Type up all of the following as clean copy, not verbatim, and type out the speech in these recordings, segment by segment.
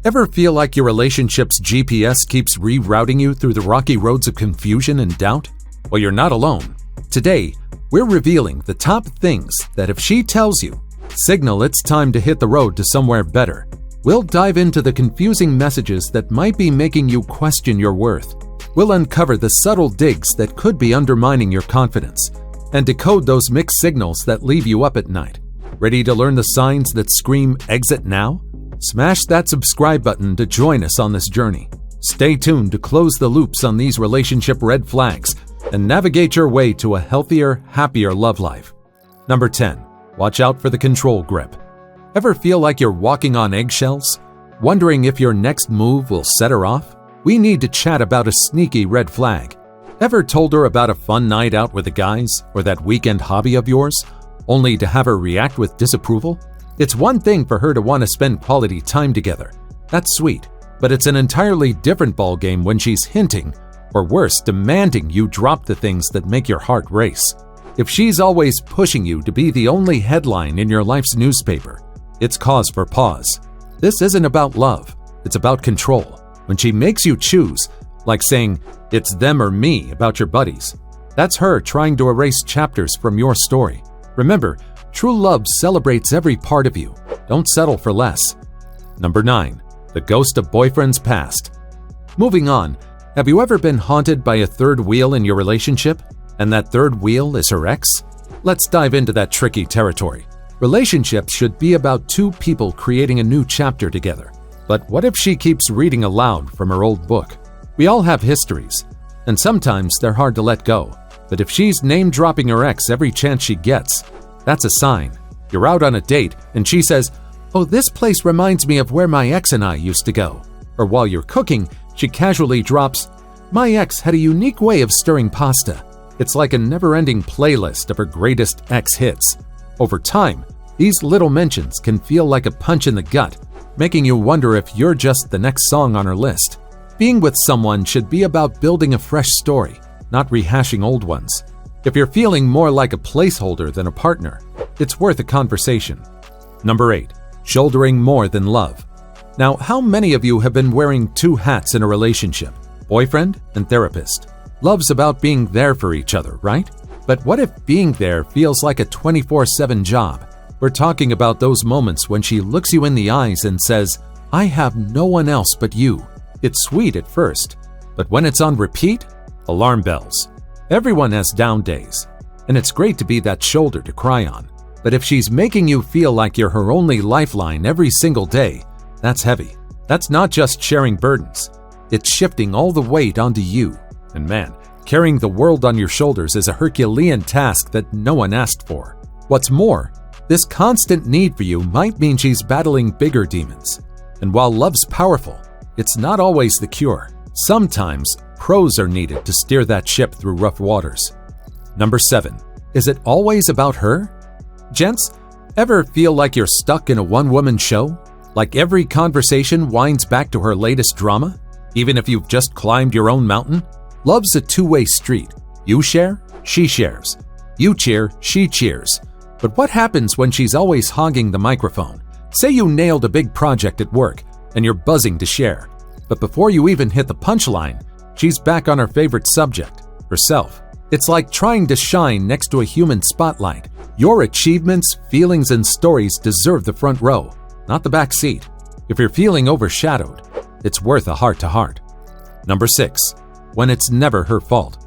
Ever feel like your relationship's GPS keeps rerouting you through the rocky roads of confusion and doubt? Well, you're not alone. Today, we're revealing the top things that if she tells you, signal it's time to hit the road to somewhere better. We'll dive into the confusing messages that might be making you question your worth. We'll uncover the subtle digs that could be undermining your confidence and decode those mixed signals that leave you up at night. Ready to learn the signs that scream exit now? Smash that subscribe button to join us on this journey. Stay tuned to close the loops on these relationship red flags and navigate your way to a healthier, happier love life. Number 10. Watch out for the control grip. Ever feel like you're walking on eggshells? Wondering if your next move will set her off? We need to chat about a sneaky red flag. Ever told her about a fun night out with the guys or that weekend hobby of yours, only to have her react with disapproval? It's one thing for her to want to spend quality time together. That's sweet, but it's an entirely different ballgame when she's hinting, or worse, demanding you drop the things that make your heart race. If she's always pushing you to be the only headline in your life's newspaper, it's cause for pause. This isn't about love, it's about control. When she makes you choose, like saying, it's them or me about your buddies, that's her trying to erase chapters from your story. Remember, true love celebrates every part of you. Don't settle for less. Number 9. The ghost of boyfriend's past. Moving on, have you ever been haunted by a third wheel in your relationship? And that third wheel is her ex? Let's dive into that tricky territory. Relationships should be about two people creating a new chapter together. But what if she keeps reading aloud from her old book? We all have histories, and sometimes they're hard to let go. But if she's name-dropping her ex every chance she gets, that's a sign. You're out on a date, and she says, "Oh, this place reminds me of where my ex and I used to go." Or while you're cooking, she casually drops, "My ex had a unique way of stirring pasta." It's like a never-ending playlist of her greatest ex hits. Over time, these little mentions can feel like a punch in the gut, making you wonder if you're just the next song on her list. Being with someone should be about building a fresh story, not rehashing old ones. If you're feeling more like a placeholder than a partner, it's worth a conversation. Number 8. Shouldering more than love. Now, how many of you have been wearing two hats in a relationship? Boyfriend and therapist. Love's about being there for each other, right? But what if being there feels like a 24/7 job? We're talking about those moments when she looks you in the eyes and says, "I have no one else but you." It's sweet at first, but when it's on repeat, alarm bells. Everyone has down days, and it's great to be that shoulder to cry on. But if she's making you feel like you're her only lifeline every single day, that's heavy. That's not just sharing burdens. It's shifting all the weight onto you. And man, carrying the world on your shoulders is a Herculean task that no one asked for. What's more, this constant need for you might mean she's battling bigger demons. And while love's powerful, it's not always the cure. Sometimes, pros are needed to steer that ship through rough waters. Number 7. Is it always about her? Gents, ever feel like you're stuck in a one-woman show? Like every conversation winds back to her latest drama? Even if you've just climbed your own mountain? Love's a two-way street. You share, she shares. You cheer, she cheers. But what happens when she's always hogging the microphone? Say you nailed a big project at work, and you're buzzing to share. But before you even hit the punchline, she's back on her favorite subject, herself. It's like trying to shine next to a human spotlight. Your achievements, feelings, and stories deserve the front row, not the back seat. If you're feeling overshadowed, it's worth a heart-to-heart. Number 6. When it's never her fault.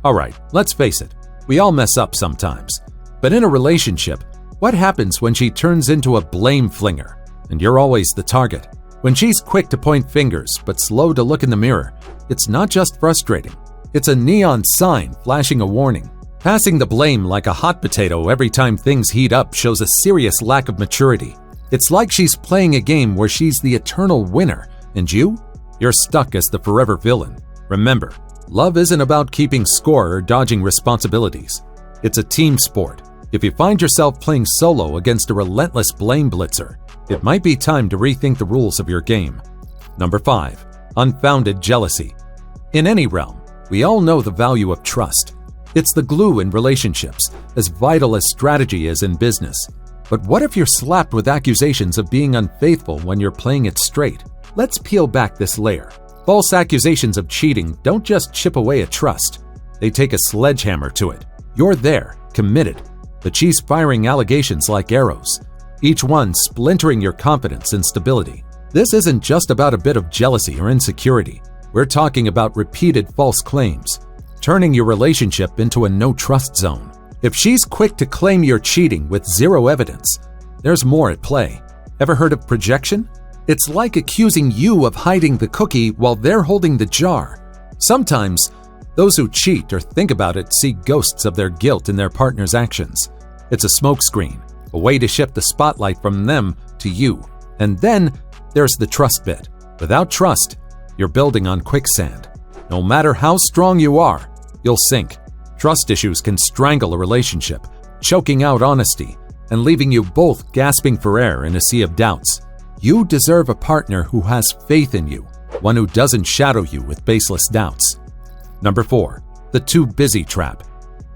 Alright, let's face it, we all mess up sometimes. But in a relationship, what happens when she turns into a blame flinger, and you're always the target? When she's quick to point fingers, but slow to look in the mirror, it's not just frustrating. It's a neon sign flashing a warning. Passing the blame like a hot potato every time things heat up shows a serious lack of maturity. It's like she's playing a game where she's the eternal winner, and you're stuck as the forever villain. Remember, love isn't about keeping score or dodging responsibilities. It's a team sport. If you find yourself playing solo against a relentless blame blitzer, it might be time to rethink the rules of your game. Number 5. Unfounded jealousy. In any realm, we all know the value of trust. It's the glue in relationships, as vital as strategy is in business. But what if you're slapped with accusations of being unfaithful when you're playing it straight? Let's peel back this layer. False accusations of cheating don't just chip away at trust. They take a sledgehammer to it. You're there, committed, but she's firing allegations like arrows, each one splintering your confidence and stability. This isn't just about a bit of jealousy or insecurity. We're talking about repeated false claims, turning your relationship into a no-trust zone. If she's quick to claim you're cheating with zero evidence, there's more at play. Ever heard of projection? It's like accusing you of hiding the cookie while they're holding the jar. Sometimes, those who cheat or think about it see ghosts of their guilt in their partner's actions. It's a smokescreen, a way to shift the spotlight from them to you. And then there's the trust bit. Without trust, you're building on quicksand. No matter how strong you are, you'll sink. Trust issues can strangle a relationship, choking out honesty and leaving you both gasping for air in a sea of doubts. You deserve a partner who has faith in you, one who doesn't shadow you with baseless doubts. Number 4, the too busy trap.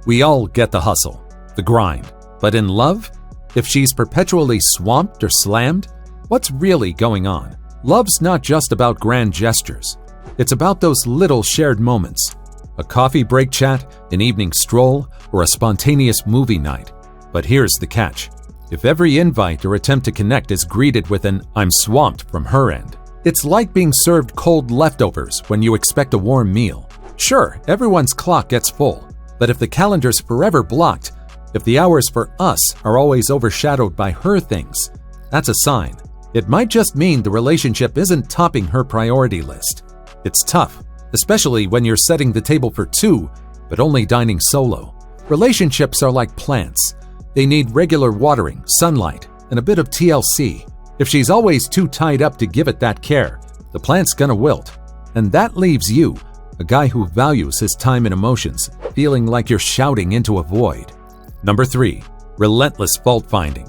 We all get the hustle, the grind, but in love, if she's perpetually swamped or slammed, what's really going on? Love's not just about grand gestures. It's about those little shared moments. A coffee break chat, an evening stroll, or a spontaneous movie night. But here's the catch. If every invite or attempt to connect is greeted with an "I'm swamped" from her end, it's like being served cold leftovers when you expect a warm meal. Sure, everyone's clock gets full, but if the calendar's forever blocked, if the hours for us are always overshadowed by her things, that's a sign. It might just mean the relationship isn't topping her priority list. It's tough, especially when you're setting the table for two, but only dining solo. Relationships are like plants. They need regular watering, sunlight, and a bit of TLC. If she's always too tied up to give it that care, the plant's gonna wilt. And that leaves you, a guy who values his time and emotions, feeling like you're shouting into a void. Number 3, relentless fault finding.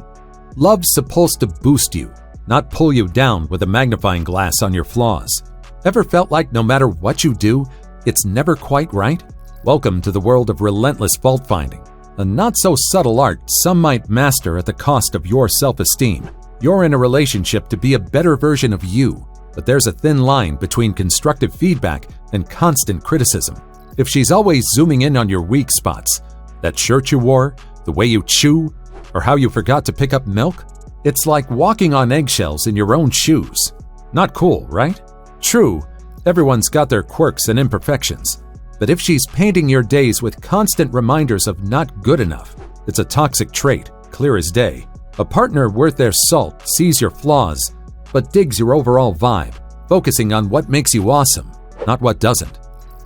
Love's supposed to boost you, not pull you down with a magnifying glass on your flaws. Ever felt like no matter what you do, it's never quite right? Welcome to the world of relentless fault finding. A not-so-subtle art some might master at the cost of your self-esteem. You're in a relationship to be a better version of you, but there's a thin line between constructive feedback and constant criticism. If she's always zooming in on your weak spots, that shirt you wore, the way you chew, or how you forgot to pick up milk, it's like walking on eggshells in your own shoes. Not cool, right? True, everyone's got their quirks and imperfections. But if she's painting your days with constant reminders of not good enough, it's a toxic trait, clear as day. A partner worth their salt sees your flaws, but digs your overall vibe, focusing on what makes you awesome, not what doesn't.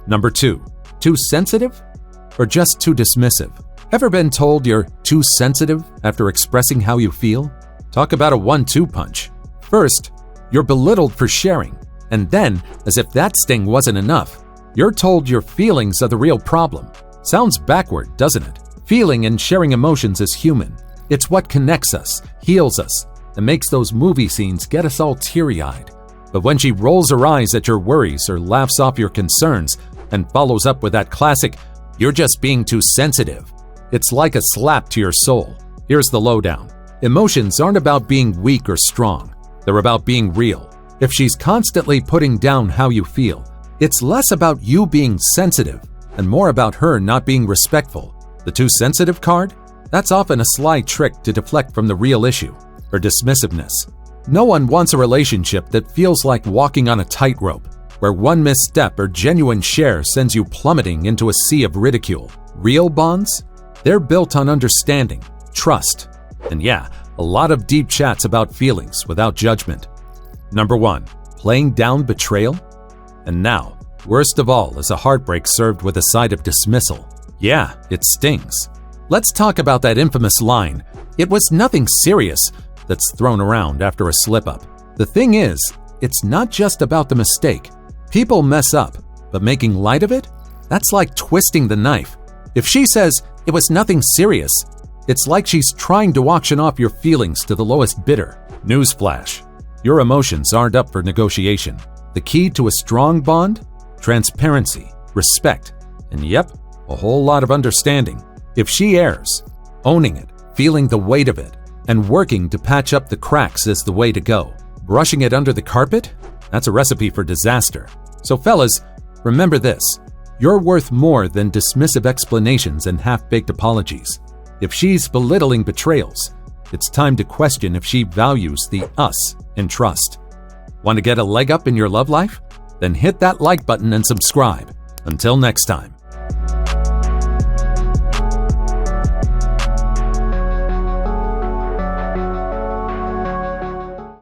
Number 2, too sensitive? Or just too dismissive? Ever been told you're too sensitive after expressing how you feel? Talk about a 1-2 punch. First, you're belittled for sharing, and then, as if that sting wasn't enough, you're told your feelings are the real problem. Sounds backward, doesn't it? Feeling and sharing emotions is human. It's what connects us, heals us, and makes those movie scenes get us all teary-eyed. But when she rolls her eyes at your worries or laughs off your concerns and follows up with that classic, "You're just being too sensitive," it's like a slap to your soul. Here's the lowdown. Emotions aren't about being weak or strong. They're about being real. If she's constantly putting down how you feel, it's less about you being sensitive and more about her not being respectful. The too sensitive card? That's often a sly trick to deflect from the real issue, or dismissiveness. No one wants a relationship that feels like walking on a tightrope, where one misstep or genuine share sends you plummeting into a sea of ridicule. Real bonds? They're built on understanding, trust, and yeah, a lot of deep chats about feelings without judgment. Number 1, playing down betrayal? And now, worst of all is a heartbreak served with a side of dismissal. Yeah, it stings. Let's talk about that infamous line, "It was nothing serious," that's thrown around after a slip-up. The thing is, it's not just about the mistake. People mess up, but making light of it? That's like twisting the knife. If she says, "It was nothing serious," it's like she's trying to auction off your feelings to the lowest bidder. Newsflash. Your emotions aren't up for negotiation. The key to a strong bond? Transparency, respect, and yep, a whole lot of understanding. If she errs, owning it, feeling the weight of it, and working to patch up the cracks is the way to go. Brushing it under the carpet? That's a recipe for disaster. So fellas, remember this. You're worth more than dismissive explanations and half-baked apologies. If she's belittling betrayals, it's time to question if she values the us in trust. Want to get a leg up in your love life? Then hit that like button and subscribe. Until next time.